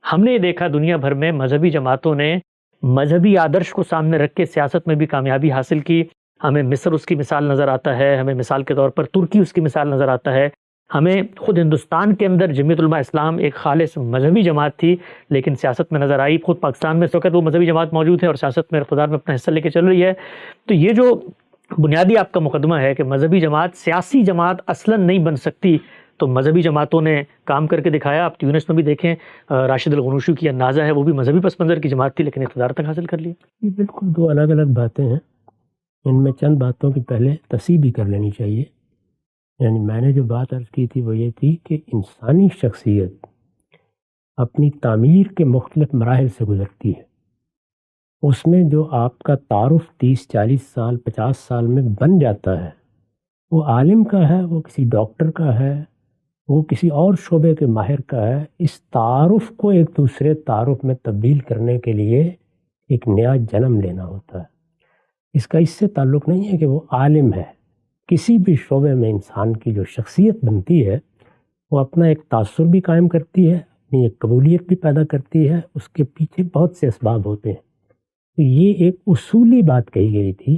ہم نے یہ دیکھا دنیا بھر میں مذہبی جماعتوں نے مذہبی آدرش کو سامنے رکھ کے سیاست میں بھی کامیابی حاصل کی. ہمیں مصر اس کی مثال نظر آتا ہے، ہمیں مثال کے طور پر ترکی اس کی مثال نظر آتا ہے. ہمیں خود ہندوستان کے اندر جمعیت علماء اسلام ایک خالص مذہبی جماعت تھی لیکن سیاست میں نظر آئی. خود پاکستان میں اس وقت وہ مذہبی جماعت موجود ہے اور سیاست میں اقتدار میں اپنا حصہ لے کے چل رہی ہے. تو یہ جو بنیادی آپ کا مقدمہ ہے کہ مذہبی جماعت سیاسی جماعت اصلاً نہیں بن سکتی، تو مذہبی جماعتوں نے کام کر کے دکھایا. آپ تیونس میں بھی دیکھیں، راشد الغنوشی کی النازع ہے، وہ بھی مذہبی پس منظر کی جماعت تھی لیکن اقتدار تک حاصل کر لی. یہ بالکل دو الگ الگ باتیں ہیں. ان میں چند باتوں کی پہلے تصحیح بھی کر لینی چاہیے. یعنی میں نے جو بات عرض کی تھی وہ یہ تھی کہ انسانی شخصیت اپنی تعمیر کے مختلف مراحل سے گزرتی ہے. اس میں جو آپ کا تعارف 30-40 سال 50 سال میں بن جاتا ہے، وہ عالم کا ہے، وہ کسی ڈاکٹر کا ہے، وہ کسی اور شعبے کے ماہر کا ہے. اس تعارف کو ایک دوسرے تعارف میں تبدیل کرنے کے لیے ایک نیا جنم لینا ہوتا ہے. اس کا اس سے تعلق نہیں ہے کہ وہ عالم ہے. کسی بھی شعبے میں انسان کی جو شخصیت بنتی ہے وہ اپنا ایک تاثر بھی قائم کرتی ہے، اپنی ایک قبولیت بھی پیدا کرتی ہے. اس کے پیچھے بہت سے اسباب ہوتے ہیں. تو یہ ایک اصولی بات کہی گئی تھی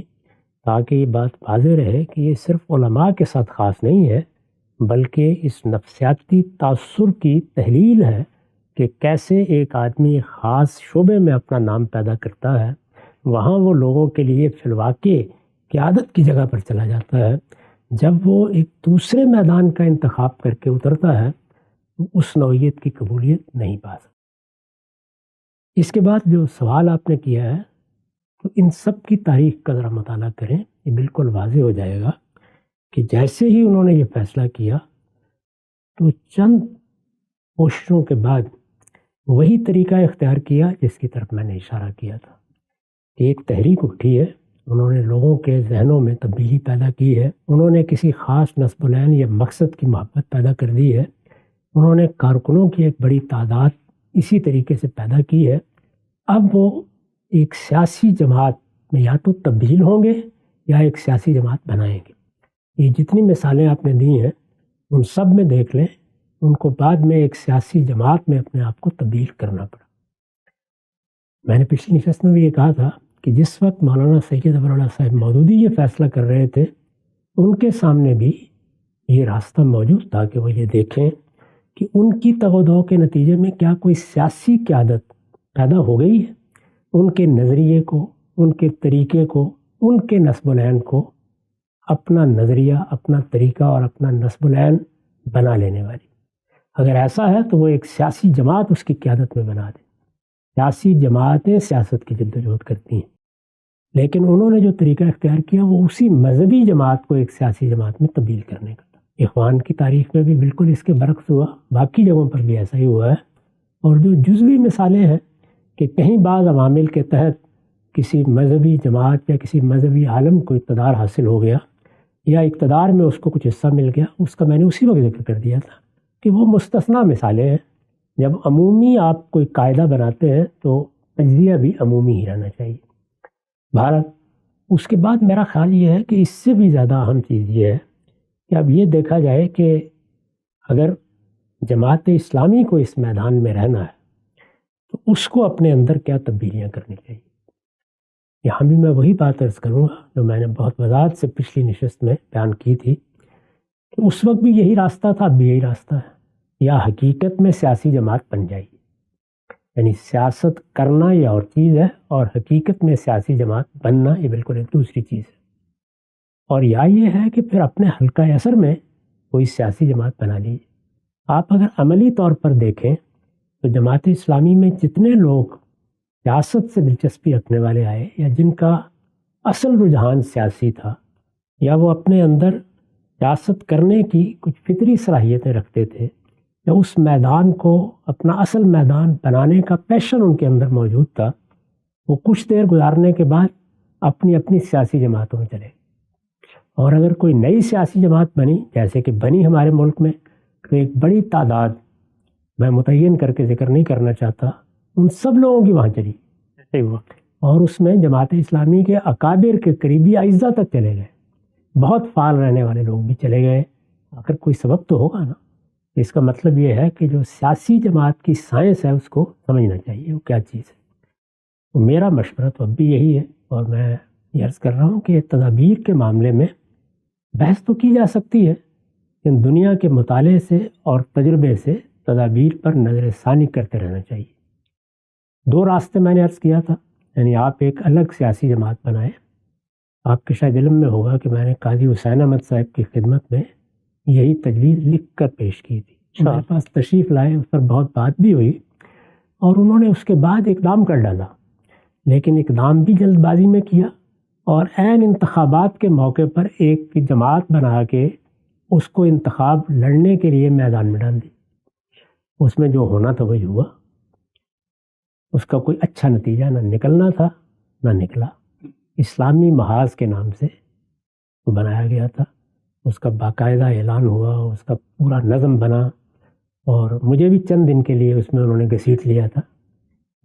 تاکہ یہ بات واضح رہے کہ یہ صرف علماء کے ساتھ خاص نہیں ہے بلکہ اس نفسیاتی تاثر کی تحلیل ہے کہ کیسے ایک آدمی خاص شعبے میں اپنا نام پیدا کرتا ہے، وہاں وہ لوگوں کے لیے فی الواقع قیادت کی جگہ پر چلا جاتا ہے. جب وہ ایک دوسرے میدان کا انتخاب کر کے اترتا ہے تو اس نوعیت کی قبولیت نہیں پا سکتا. اس کے بعد جو سوال آپ نے کیا ہے تو ان سب کی تاریخ کا ذرا مطالعہ کریں. یہ بالکل واضح ہو جائے گا کہ جیسے ہی انہوں نے یہ فیصلہ کیا تو چند کوششوں کے بعد وہی طریقہ اختیار کیا جس کی طرف میں نے اشارہ کیا تھا کہ ایک تحریک اٹھی ہے، انہوں نے لوگوں کے ذہنوں میں تبدیلی پیدا کی ہے، انہوں نے کسی خاص نصب العین یا مقصد کی محبت پیدا کر دی ہے، انہوں نے کارکنوں کی ایک بڑی تعداد اسی طریقے سے پیدا کی ہے. اب وہ ایک سیاسی جماعت میں یا تو تبدیل ہوں گے یا ایک سیاسی جماعت بنائیں گے. یہ جتنی مثالیں آپ نے دی ہیں ان سب میں دیکھ لیں، ان کو بعد میں ایک سیاسی جماعت میں اپنے آپ کو تبدیل کرنا پڑا. میں نے پچھلی نشست میں بھی یہ کہا تھا کہ جس وقت مولانا سید ظفر اللہ صاحب مودودی یہ فیصلہ کر رہے تھے ان کے سامنے بھی یہ راستہ موجود تھا کہ وہ یہ دیکھیں کہ ان کی تغدو کے نتیجے میں کیا کوئی سیاسی قیادت پیدا ہو گئی ہے، ان کے نظریے کو، ان کے طریقے کو، ان کے نصب العین کو اپنا نظریہ، اپنا طریقہ اور اپنا نصب العین بنا لینے والی. اگر ایسا ہے تو وہ ایک سیاسی جماعت اس کی قیادت میں بنا دے. سیاسی جماعتیں سیاست کی جدوجہد کرتی ہیں لیکن انہوں نے جو طریقہ اختیار کیا وہ اسی مذہبی جماعت کو ایک سیاسی جماعت میں تبدیل کرنے کا تھا. اخوان کی تاریخ میں بھی بالکل اس کے برعکس ہوا، باقی جگہوں پر بھی ایسا ہی ہوا ہے. اور جو جزوی مثالیں ہیں کہ کہیں بعض عوامل کے تحت کسی مذہبی جماعت یا کسی مذہبی عالم کو اقتدار حاصل ہو گیا یا اقتدار میں اس کو کچھ حصہ مل گیا، اس کا میں نے اسی وقت ذکر کر دیا تھا کہ وہ مستثنیٰ مثالیں ہیں. جب عمومی آپ کوئی قاعدہ بناتے ہیں تو تجزیہ بھی عمومی ہی رہنا چاہیے. بھارت اس کے بعد میرا خیال یہ ہے کہ اس سے بھی زیادہ اہم چیز یہ ہے کہ اب یہ دیکھا جائے کہ اگر جماعت اسلامی کو اس میدان میں رہنا ہے تو اس کو اپنے اندر کیا تبدیلیاں کرنی چاہیے. یہاں بھی میں وہی بات عرض کروں گا جو میں نے بہت وضاحت سے پچھلی نشست میں بیان کی تھی کہ اس وقت بھی یہی راستہ تھا، اب بھی یہی راستہ ہے. یا حقیقت میں سیاسی جماعت بن جائے گی، یعنی سیاست کرنا یہ اور چیز ہے اور حقیقت میں سیاسی جماعت بننا یہ بالکل ایک دوسری چیز ہے. اور یا یہ ہے کہ پھر اپنے حلقہ اثر میں کوئی سیاسی جماعت بنا لیجیے. آپ اگر عملی طور پر دیکھیں تو جماعت اسلامی میں جتنے لوگ سیاست سے دلچسپی رکھنے والے آئے یا جن کا اصل رجحان سیاسی تھا یا وہ اپنے اندر سیاست کرنے کی کچھ فطری صلاحیتیں رکھتے تھے یا اس میدان کو اپنا اصل میدان بنانے کا پیشن ان کے اندر موجود تھا، وہ کچھ دیر گزارنے کے بعد اپنی اپنی سیاسی جماعتوں میں چلے. اور اگر کوئی نئی سیاسی جماعت بنی جیسے کہ بنی ہمارے ملک میں تو ایک بڑی تعداد، میں متعین کر کے ذکر نہیں کرنا چاہتا، ان سب لوگوں کی وہاں چلی اور اس میں جماعت اسلامی کے اکابر کے قریبی اعزاء تک چلے گئے، بہت فعال رہنے والے لوگ بھی چلے گئے. آخر کوئی سبب تو ہوگا نا. اس کا مطلب یہ ہے کہ جو سیاسی جماعت کی سائنس ہے اس کو سمجھنا چاہیے وہ کیا چیز ہے. تو میرا مشورہ تو اب بھی یہی ہے، اور میں یہ عرض کر رہا ہوں کہ تدابیر کے معاملے میں بحث تو کی جا سکتی ہے، لیکن دنیا کے مطالعے سے اور تجربے سے تدابیر پر نظر ثانی کرتے رہنا چاہیے. 2 راستے میں نے عرض کیا تھا، یعنی آپ ایک الگ سیاسی جماعت بنائیں. آپ کے شاید علم میں ہوگا کہ میں نے قاضی حسین احمد صاحب کی خدمت میں یہی تجویز لکھ کر پیش کی تھی. میرے پاس تشریف لائے، اس پر بہت بات بھی ہوئی، اور انہوں نے اس کے بعد اقدام کر ڈالا، لیکن اقدام بھی جلد بازی میں کیا، اور عین انتخابات کے موقع پر ایک جماعت بنا کے اس کو انتخاب لڑنے کے لیے میدان میں ڈال دی. اس میں جو ہونا تھا وہی ہوا، اس کا کوئی اچھا نتیجہ نہ نکلنا تھا نہ نکلا. اسلامی محاذ کے نام سے وہ بنایا گیا تھا، اس کا باقاعدہ اعلان ہوا، اس کا پورا نظم بنا، اور مجھے بھی چند دن کے لیے اس میں انہوں نے گھسیٹ لیا تھا.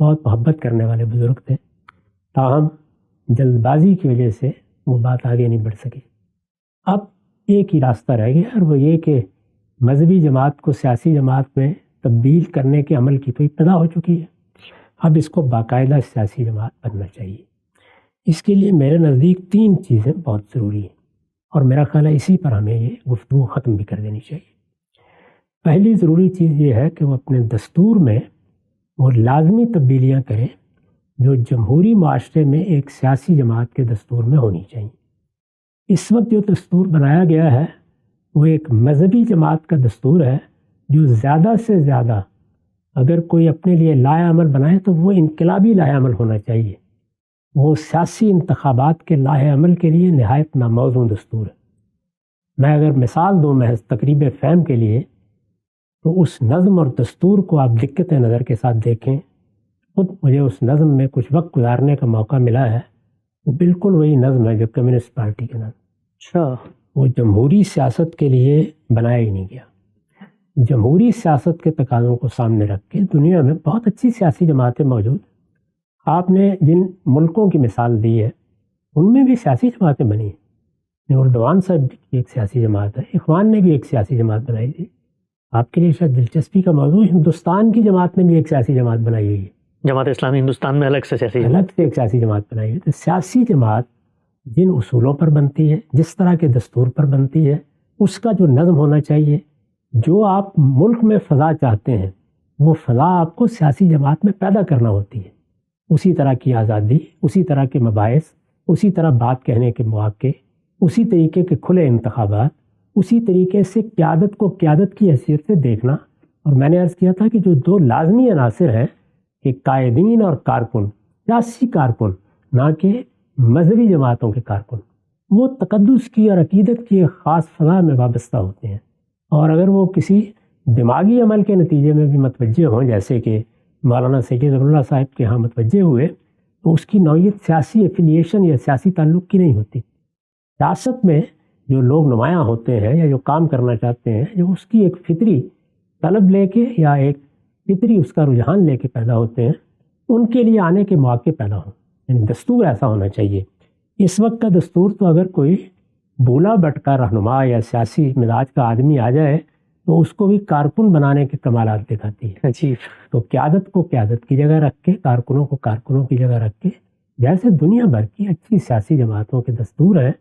بہت محبت کرنے والے بزرگ تھے، تاہم جلد بازی کی وجہ سے وہ بات آگے نہیں بڑھ سکی. اب ایک ہی راستہ رہ گیا، اور وہ یہ کہ مذہبی جماعت کو سیاسی جماعت میں تبدیل کرنے کے عمل کی تو ابتدا ہو چکی ہے. اب اس کو باقاعدہ سیاسی جماعت بننا چاہیے. اس کے لیے میرے نزدیک 3 چیزیں بہت ضروری ہیں، اور میرا خیال ہے اسی پر ہمیں یہ گفتگو ختم بھی کر دینی چاہیے. پہلی ضروری چیز یہ ہے کہ وہ اپنے دستور میں وہ لازمی تبدیلیاں کریں جو جمہوری معاشرے میں ایک سیاسی جماعت کے دستور میں ہونی چاہیے. اس وقت جو دستور بنایا گیا ہے وہ ایک مذہبی جماعت کا دستور ہے، جو زیادہ سے زیادہ اگر کوئی اپنے لیے لائحہ عمل بنائے تو وہ انقلابی لائحہ عمل ہونا چاہیے. وہ سیاسی انتخابات کے لائحہ عمل کے لیے نہایت ناموزوں دستور ہے. میں اگر مثال دوں محض تقریب فہم کے لیے، تو اس نظم اور دستور کو آپ دقت نظر کے ساتھ دیکھیں. خود مجھے اس نظم میں کچھ وقت گزارنے کا موقع ملا ہے، وہ بالکل وہی نظم ہے جو کمیونسٹ پارٹی کے نظم. اچھا، وہ جمہوری سیاست کے لیے بنایا ہی نہیں گیا. جمہوری سیاست کے تقاضوں کو سامنے رکھ کے دنیا میں بہت اچھی سیاسی جماعتیں موجود. آپ نے جن ملکوں کی مثال دی ہے ان میں بھی سیاسی جماعتیں بنی ہیں. اردوان صاحب بھی ایک سیاسی جماعت ہے، اخوان نے بھی ایک سیاسی جماعت بنائی تھی. آپ کے لیے شاید دلچسپی کا موضوع ہندوستان کی جماعت نے بھی ایک سیاسی جماعت بنائی ہوئی ہے. جماعت اسلامی ہندوستان میں الگ سے ایک سیاسی جماعت بنائی ہوئی ہے. تو سیاسی جماعت جن اصولوں پر بنتی ہے، جس طرح کے دستور پر بنتی ہے، اس کا جو نظم ہونا چاہیے، جو آپ ملک میں فضا چاہتے ہیں وہ فضا آپ کو سیاسی جماعت میں پیدا کرنا ہوتی ہے. اسی طرح کی آزادی، اسی طرح کے مباحث، اسی طرح بات کہنے کے مواقع، اسی طریقے کے کھلے انتخابات، اسی طریقے سے قیادت کو قیادت کی حیثیت سے دیکھنا. اور میں نے عرض کیا تھا کہ جو 2 لازمی عناصر ہیں کہ قائدین اور کارکن، سیاسی کارکن نہ کہ مذہبی جماعتوں کے کارکن، وہ تقدس کی اور عقیدت کی ایک خاص فضا میں وابستہ ہوتے ہیں. اور اگر وہ کسی دماغی عمل کے نتیجے میں بھی متوجہ ہوں، جیسے کہ مولانا سید اللہ صاحب کے ہاں متوجہ ہوئے، تو اس کی نوعیت سیاسی ایفیلیشن یا سیاسی تعلق کی نہیں ہوتی. سیاست میں جو لوگ نمایاں ہوتے ہیں یا جو کام کرنا چاہتے ہیں، جو اس کی ایک فطری طلب لے کے یا ایک فطری اس کا رجحان لے کے پیدا ہوتے ہیں، ان کے لیے آنے کے مواقع پیدا ہوں. یعنی دستور ایسا ہونا چاہیے. اس وقت کا دستور تو اگر کوئی بولا بٹکا رہنما یا سیاسی مزاج کا آدمی آ جائے تو اس کو بھی کارکن بنانے کے کمالات دکھاتی ہے. تو قیادت کو قیادت کی جگہ رکھ کے، کارکنوں کو کارکنوں کی جگہ رکھ کے، جیسے دنیا بھر کی اچھی سیاسی جماعتوں کے دستور ہیں،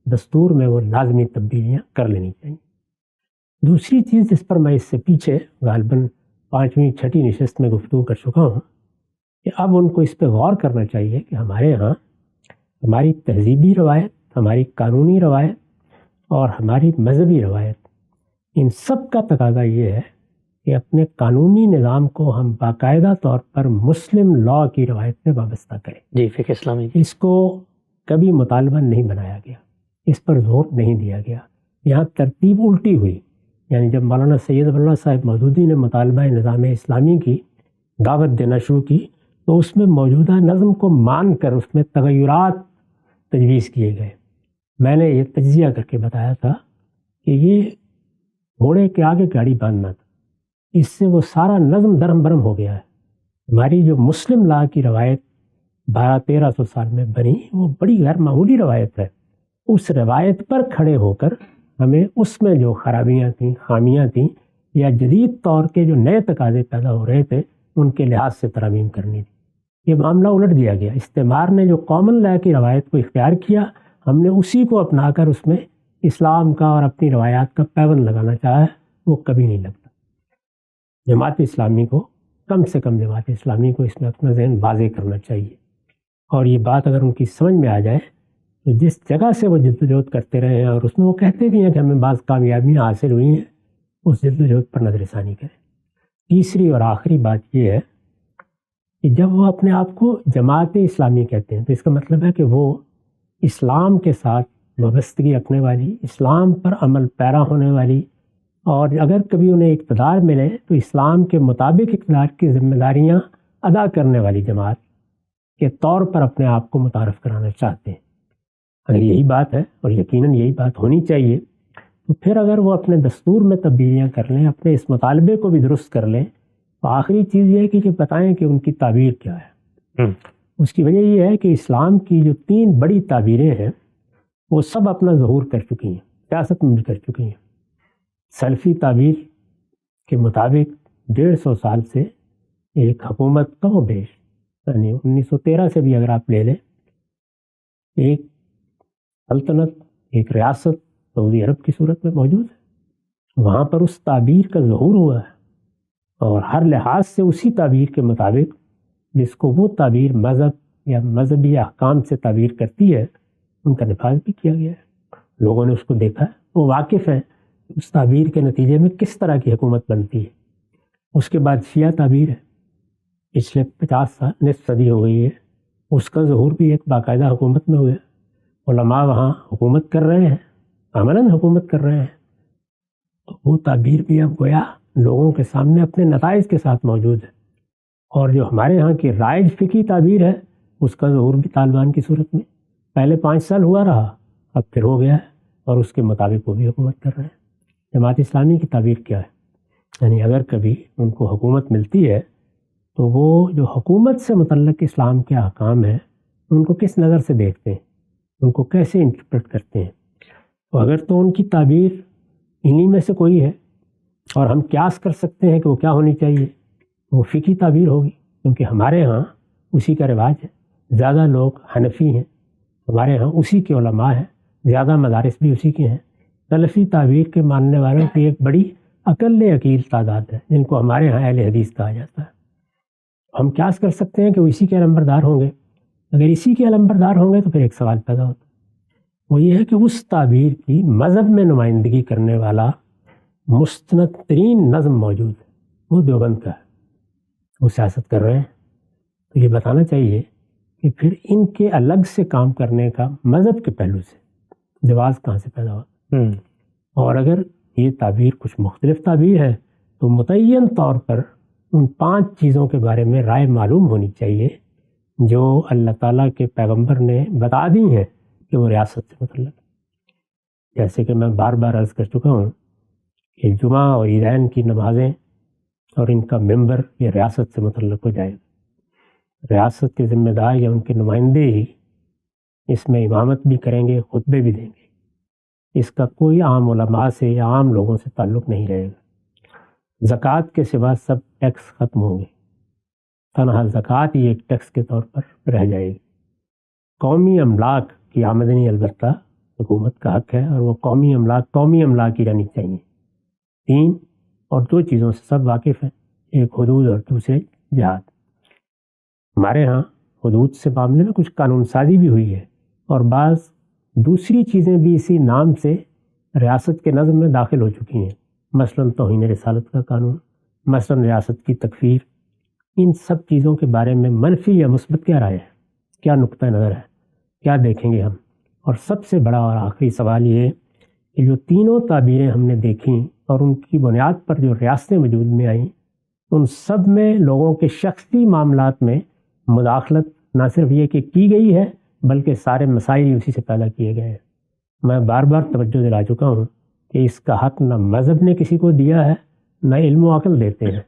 دستور میں وہ لازمی تبدیلیاں کر لینی چاہیے. دوسری چیز جس پر میں اس سے پیچھے غالباً 5ویں 6ٹھی نشست میں گفتگو کر چکا ہوں کہ اب ان کو اس پہ غور کرنا چاہیے کہ ہمارے ہاں ہماری تہذیبی روایت، ہماری قانونی روایت اور ہماری مذہبی روایت، ان سب کا تقاضا یہ ہے کہ اپنے قانونی نظام کو ہم باقاعدہ طور پر مسلم لاء کی روایت سے وابستہ کریں. جی، فقہ اسلامی. اس کو کبھی مطالبہ نہیں بنایا گیا، اس پر زور نہیں دیا گیا. یہاں ترتیب الٹی ہوئی. یعنی جب مولانا سید اللہ صاحب مودودی نے مطالبہ نظام اسلامی کی دعوت دینا شروع کی تو اس میں موجودہ نظم کو مان کر اس میں تغیرات تجویز کیے گئے. میں نے یہ تجزیہ کر کے بتایا تھا کہ یہ گھوڑے کے آگے گاڑی باندھنا تھا. اس سے وہ سارا نظم درہم برہم ہو گیا ہے. ہماری جو مسلم لاء کی روایت 1200-1300 سال میں بنی، وہ بڑی غیر معمولی روایت ہے. اس روایت پر کھڑے ہو کر ہمیں اس میں جو خرابیاں تھیں، خامیاں تھیں یا جدید طور کے جو نئے تقاضے پیدا ہو رہے تھے ان کے لحاظ سے ترامیم کرنی تھی۔ یہ معاملہ الٹ دیا گیا۔ استعمار نے جو کامن لا کی روایت کو اختیار کیا، ہم نے اسی کو اپنا کر اس میں اسلام کا اور اپنی روایات کا پیوند لگانا چاہا ہے، وہ کبھی نہیں لگتا۔ جماعت اسلامی کو کم سے کم جماعت اسلامی کو اس میں اپنا ذہن واضح کرنا چاہیے، اور یہ بات اگر ان کی سمجھ میں آ جائے تو جس جگہ سے وہ جدوجہد کرتے رہے ہیں، اور اس میں وہ کہتے بھی ہیں کہ ہمیں بعض کامیابیاں حاصل ہوئی ہیں، اس جدوجہد پر نظر ثانی کریں۔ تیسری اور آخری بات یہ ہے کہ جب وہ اپنے آپ کو جماعت اسلامی کہتے ہیں تو اس کا مطلب ہے کہ وہ اسلام کے ساتھ وابستگی رکھنے والی، اسلام پر عمل پیرا ہونے والی، اور اگر کبھی انہیں اقتدار ملے تو اسلام کے مطابق اقتدار کی ذمہ داریاں ادا کرنے والی جماعت کے طور پر اپنے آپ کو متعارف کرانا چاہتے ہیں۔ اگر یہی بات ہے، اور یقیناً یہی بات ہونی چاہیے، تو پھر اگر وہ اپنے دستور میں تبدیلیاں کر لیں، اپنے اس مطالبے کو بھی درست کر لیں، تو آخری چیز یہ ہے کہ بتائیں کہ ان کی تعبیر کیا ہے۔ اس کی وجہ یہ ہے کہ اسلام کی جو 3 بڑی تعبیریں ہیں وہ سب اپنا ظہور کر چکی ہیں، سیاست میں بھی کر چکی ہیں۔ سلفی تعبیر کے مطابق 150 سال سے ایک حکومت کم و بیش، یعنی 1913 سے بھی اگر آپ لے لیں، ایک سلطنت، ایک ریاست سعودی عرب کی صورت میں موجود ہے۔ وہاں پر اس تعبیر کا ظہور ہوا ہے، اور ہر لحاظ سے اسی تعبیر کے مطابق جس کو وہ تعبیر مذہب یا مذہبی احکام سے تعبیر کرتی ہے، ان کا نفاذ بھی کیا گیا ہے۔ لوگوں نے اس کو دیکھا ہے، وہ واقف ہیں اس تعبیر کے نتیجے میں کس طرح کی حکومت بنتی ہے۔ اس کے بعد شیعہ تعبیر ہے، پچھلے 50 سال، نصف صدی ہو گئی ہے، اس کا ظہور بھی ایک باقاعدہ حکومت میں ہوا ہے۔ علماء وہاں حکومت کر رہے ہیں، عملاً حکومت کر رہے ہیں، تو وہ تعبیر بھی اب گویا لوگوں کے سامنے اپنے نتائج کے ساتھ موجود ہے۔ اور جو ہمارے ہاں کی رائج فقہی تعبیر ہے، اس کا ظہور بھی طالبان کی صورت میں پہلے 5 سال ہوا رہا، اب پھر ہو گیا ہے، اور اس کے مطابق وہ بھی حکومت کر رہے ہیں۔ جماعت اسلامی کی تعبیر کیا ہے؟ یعنی اگر کبھی ان کو حکومت ملتی ہے تو وہ جو حکومت سے متعلق اسلام کے احکام ہیں ان کو کس نظر سے دیکھتے ہیں، ان کو کیسے انٹرپریٹ کرتے ہیں۔ تو اگر تو ان کی تعبیر انہی میں سے کوئی ہے، اور ہم قیاس کر سکتے ہیں کہ وہ کیا ہونی چاہیے، وہ فقہی تعبیر ہوگی، کیونکہ ہمارے ہاں اسی کا رواج ہے۔ زیادہ لوگ حنفی ہیں، ہمارے ہاں اسی کے علماء ہیں، زیادہ مدارس بھی اسی کے ہیں۔ سلفی تعبیر کے ماننے والوں کی ایک بڑی اقل عقیل تعداد ہے، جن کو ہمارے ہاں اہل حدیث کہا جاتا ہے۔ ہم قیاس کر سکتے ہیں کہ وہ اسی کے علمبردار ہوں گے۔ اگر اسی کے علمبردار ہوں گے تو پھر ایک سوال پیدا ہوتا ہے، وہ یہ ہے کہ اس تعبیر کی مذہب میں نمائندگی کرنے والا مستند ترین نظم موجود ہے، وہ دیوبند کا ہے، وہ سیاست کر رہے ہیں۔ تو یہ بتانا چاہیے کہ پھر ان کے الگ سے کام کرنے کا مذہب کے پہلو سے جواز کہاں سے پیدا ہوتا ہے۔ اور اگر یہ تعبیر کچھ مختلف تعبیر ہے تو متعین طور پر ان 5 چیزوں کے بارے میں رائے معلوم ہونی چاہیے جو اللہ تعالیٰ کے پیغمبر نے بتا دی ہیں کہ وہ ریاست سے متعلق ہے۔ جیسے کہ میں بار بار عرض کر چکا ہوں کہ جمعہ اور عیدین کی نمازیں اور ان کا ممبر یہ ریاست سے متعلق ہو جائے گا۔ ریاست کے ذمہ دار یا ان کے نمائندے ہی اس میں امامت بھی کریں گے، خطبے بھی دیں گے۔ اس کا کوئی عام علماء سے یا عام لوگوں سے تعلق نہیں رہے گا۔ زکوٰۃ کے سوا سب ٹیکس ختم ہوں گے، تنہا زکوٰۃ ہی ایک ٹیکس کے طور پر رہ جائے گی۔ قومی املاک کی آمدنی البتہ حکومت کا حق ہے، اور وہ قومی املاک ہی رہنی چاہیے۔ 3 اور 2 چیزوں سے سب واقف ہیں، ایک حدود اور دوسرے جہاد۔ ہمارے ہاں حدود سے معاملے میں کچھ قانون سازی بھی ہوئی ہے، اور بعض دوسری چیزیں بھی اسی نام سے ریاست کے نظم میں داخل ہو چکی ہیں، مثلاً توہین رسالت کا قانون، مثلاً ریاست کی تکفیر۔ ان سب چیزوں کے بارے میں منفی یا مثبت کیا رائے ہے، کیا نقطہ نظر ہے، کیا دیکھیں گے ہم؟ اور سب سے بڑا اور آخری سوال یہ ہے کہ جو تینوں تعبیریں ہم نے دیکھیں اور ان کی بنیاد پر جو ریاستیں وجود میں آئیں، ان سب میں لوگوں کے شخصی معاملات میں مداخلت نہ صرف یہ کہ کی گئی ہے بلکہ سارے مسائل ہی اسی سے پیدا کیے گئے ہیں۔ میں بار بار توجہ دلا چکا ہوں کہ اس کا حق نہ مذہب نے کسی کو دیا ہے، نہ علم و عقل دیتے ہیں۔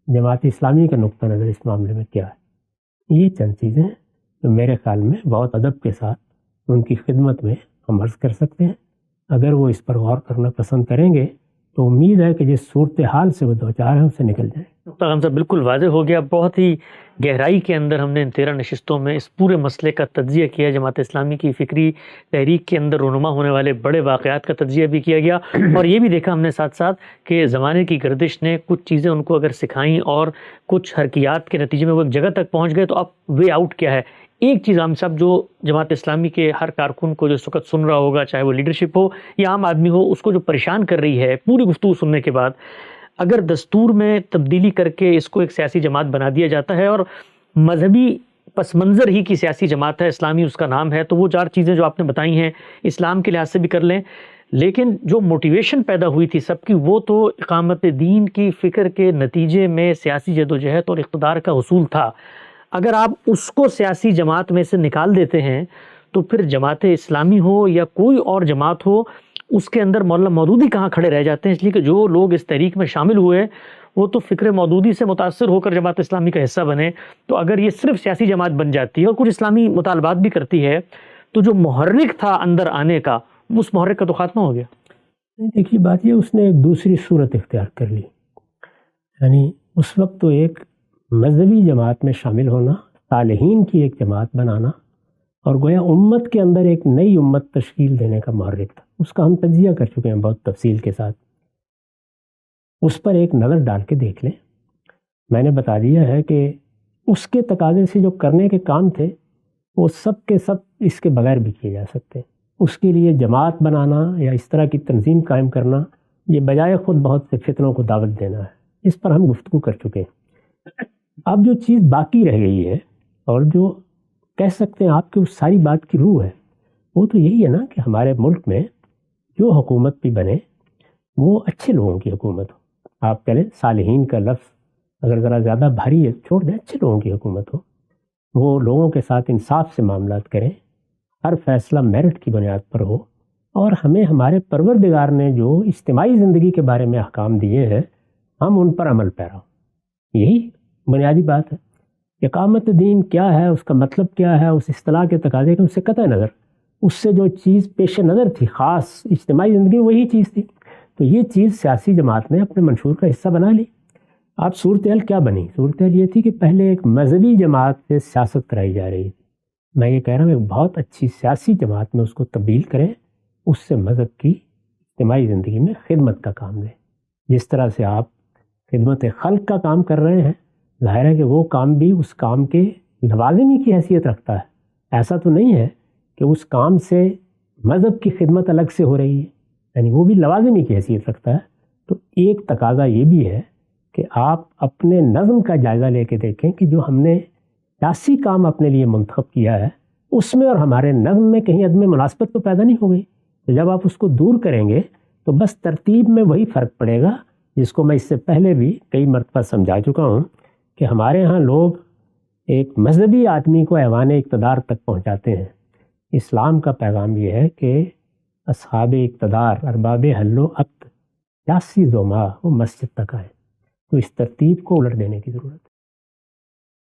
جماعت اسلامی کا نقطہ نظر اس معاملے میں کیا ہے؟ یہ چند چیزیں جو میرے خیال میں بہت ادب کے ساتھ ان کی خدمت میں ہم عرض کر سکتے ہیں۔ اگر وہ اس پر غور کرنا پسند کریں گے تو امید ہے کہ جس صورتحال سے وہ دوچار ہیں اس سے نکل جائیں۔ نقطہ غم صاحب بالکل واضح ہو گیا، بہت ہی گہرائی کے اندر ہم نے ان 13 نشستوں میں اس پورے مسئلے کا تجزیہ کیا، جماعت اسلامی کی فکری تحریک کے اندر رونما ہونے والے بڑے واقعات کا تجزیہ بھی کیا گیا، اور یہ بھی دیکھا ہم نے ساتھ ساتھ کہ زمانے کی گردش نے کچھ چیزیں ان کو اگر سکھائیں اور کچھ حرکیات کے نتیجے میں وہ ایک جگہ تک پہنچ گئے تو اب وے آؤٹ کیا ہے۔ ایک چیز ہم سب جو جماعت اسلامی کے ہر کارکن کو جو اس وقت سن رہا ہوگا، چاہے وہ لیڈرشپ ہو یا عام آدمی ہو، اس کو جو پریشان کر رہی ہے پوری گفتگو سننے کے بعد، اگر دستور میں تبدیلی کر کے اس کو ایک سیاسی جماعت بنا دیا جاتا ہے اور مذہبی پس منظر ہی کی سیاسی جماعت ہے، اسلامی اس کا نام ہے، تو وہ 4 چیزیں جو آپ نے بتائی ہیں اسلام کے لحاظ سے بھی کر لیں، لیکن جو موٹیویشن پیدا ہوئی تھی سب کی وہ تو اقامت دین کی فکر کے نتیجے میں سیاسی جدوجہد اور اقتدار کا حصول تھا۔ اگر آپ اس کو سیاسی جماعت میں سے نکال دیتے ہیں تو پھر جماعت اسلامی ہو یا کوئی اور جماعت ہو، اس کے اندر مولانا مودودی کہاں کھڑے رہ جاتے ہیں، اس لیے کہ جو لوگ اس تحریک میں شامل ہوئے وہ تو فکر مودودی سے متاثر ہو کر جماعت اسلامی کا حصہ بنے، تو اگر یہ صرف سیاسی جماعت بن جاتی ہے اور کچھ اسلامی مطالبات بھی کرتی ہے تو جو محرک تھا اندر آنے کا، اس محرک کا تو خاتمہ ہو گیا۔ دیکھیے بات یہ، اس نے ایک دوسری صورت اختیار کر لی، یعنی اس وقت تو ایک مذہبی جماعت میں شامل ہونا، صالحین کی ایک جماعت بنانا، اور گویا امت کے اندر ایک نئی امت تشکیل دینے کا محرک تھا۔ اس کا ہم تجزیہ کر چکے ہیں بہت تفصیل کے ساتھ، اس پر ایک نظر ڈال کے دیکھ لیں۔ میں نے بتا دیا ہے کہ اس کے تقاضے سے جو کرنے کے کام تھے وہ سب کے سب اس کے بغیر بھی کیے جا سکتے ہیں۔ اس کے لیے جماعت بنانا یا اس طرح کی تنظیم قائم کرنا، یہ بجائے خود بہت سے فتنوں کو دعوت دینا ہے، اس پر ہم گفتگو کر چکے ہیں۔ اب جو چیز باقی رہ گئی ہے اور جو کہہ سکتے ہیں آپ کہ اس ساری بات کی روح ہے، وہ تو یہی ہے نا کہ ہمارے ملک میں جو حکومت بھی بنے وہ اچھے لوگوں کی حکومت ہو۔ آپ کہہ لیں صالحین کا لفظ اگر ذرا زیادہ بھاری ہے، چھوڑ دیں، اچھے لوگوں کی حکومت ہو، وہ لوگوں کے ساتھ انصاف سے معاملات کریں، ہر فیصلہ میرٹ کی بنیاد پر ہو، اور ہمیں ہمارے پروردگار نے جو اجتماعی زندگی کے بارے میں احکام دیے ہیں ہم ان پر عمل پیرا ہوں۔ یہی بنیادی بات ہے۔ اقامت دین کیا ہے، اس کا مطلب کیا ہے، اس اصطلاح کے تقاضے کے اس سے قطع نظر، اس سے جو چیز پیش نظر تھی خاص اجتماعی زندگی وہی چیز تھی، تو یہ چیز سیاسی جماعت نے اپنے منشور کا حصہ بنا لی۔ اب صورتحال کیا بنی؟ صورتحال یہ تھی کہ پہلے ایک مذہبی جماعت سے سیاست کرائی جا رہی تھی، میں یہ کہہ رہا ہوں ایک بہت اچھی سیاسی جماعت میں اس کو تبدیل کریں، اس سے مذہب کی اجتماعی زندگی میں خدمت کا کام لیں۔ جس طرح سے آپ خدمت خلق کا کام کر رہے ہیں، ظاہر ہے کہ وہ کام بھی اس کام کے لوازمی کی حیثیت رکھتا ہے۔ ایسا تو نہیں ہے کہ اس کام سے مذہب کی خدمت الگ سے ہو رہی ہے، یعنی وہ بھی لوازمی کی حیثیت رکھتا ہے۔ تو ایک تقاضا یہ بھی ہے کہ آپ اپنے نظم کا جائزہ لے کے دیکھیں کہ جو ہم نے سیاسی کام اپنے لیے منتخب کیا ہے اس میں اور ہمارے نظم میں کہیں عدم مناسبت تو پیدا نہیں ہو گئی۔ تو جب آپ اس کو دور کریں گے تو بس ترتیب میں وہی فرق پڑے گا جس کو میں اس سے پہلے بھی کئی مرتبہ سمجھا چکا ہوں کہ ہمارے ہاں لوگ ایک مذہبی آدمی کو ایوان اقتدار تک پہنچاتے ہیں۔ اسلام کا پیغام یہ ہے کہ اصحاب اقتدار، ارباب حل و عقد، سیاسی زعماء وہ مسجد تک آئیں۔ تو اس ترتیب کو الٹ دینے کی ضرورت ہے۔